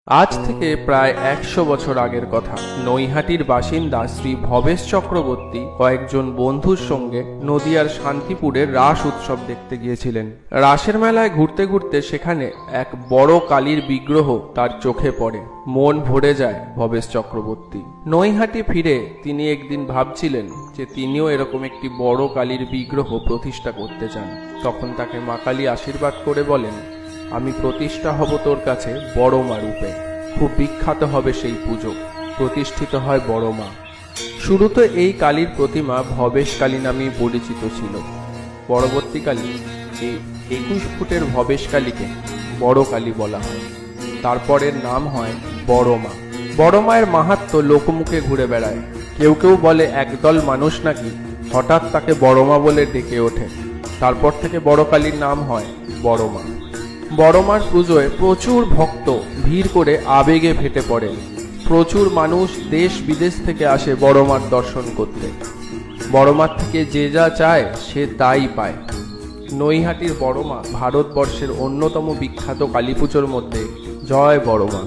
আজ থেকে প্রায় ১০০ বছর আগের কথা। নৈহাটির বাসিন্দা শ্রী ভবেশ চক্রবর্তী কয়েকজন বন্ধুর সঙ্গে নদিয়ার শান্তিপুরের রাস উৎসব দেখতে গিয়েছিলেন। রাসের মেলায় ঘুরতে ঘুরতে সেখানে এক বড় কালীর বিগ্রহ তার চোখে পড়ে। মন ভরে যায় ভবেশ চক্রবর্তী। নৈহাটি ফিরে তিনি একদিন ভাবছিলেন যে তিনিও এরকম একটি বড় কালীর বিগ্রহ প্রতিষ্ঠা করতে চান। তখন তাকে মা কালী আশীর্বাদ করে বলেন, আমি প্রতিষ্ঠা হব তোর কাছে বড় মা রূপে। খুব বিখ্যাত হবে সেই পুজো, প্রতিষ্ঠিত হয় বড় মা। শুরুতে এই কালীর প্রতিমা ভবেশ কালী নামেই পরিচিত ছিল। পরবর্তীকালে এই ২১ ফুটের ভবেশ কালীকে বড় কালী বলা হয়। তারপরের নাম হয় বড় মা। বড় মায়ের মাহাত্ম্য লোকমুখে ঘুরে বেড়ায়। কেউ কেউ বলে একদল মানুষ নাকি হঠাৎ তাকে বড় মা বলে ডেকে ওঠে। তারপর থেকে বড় কালীর নাম হয় বড় মা। বড় মার পুজোয় প্রচুর ভক্ত ভিড় করে আবেগে ফেটে পড়েন। প্রচুর মানুষ দেশ বিদেশ থেকে আসে বড় মার দর্শন করতে। বড় মার থেকে যে যা চায় সে তাই পায়। নৈহাটির বড় মা ভারতবর্ষের অন্যতম বিখ্যাত কালী পুজোর মধ্যে জয় বড় মা।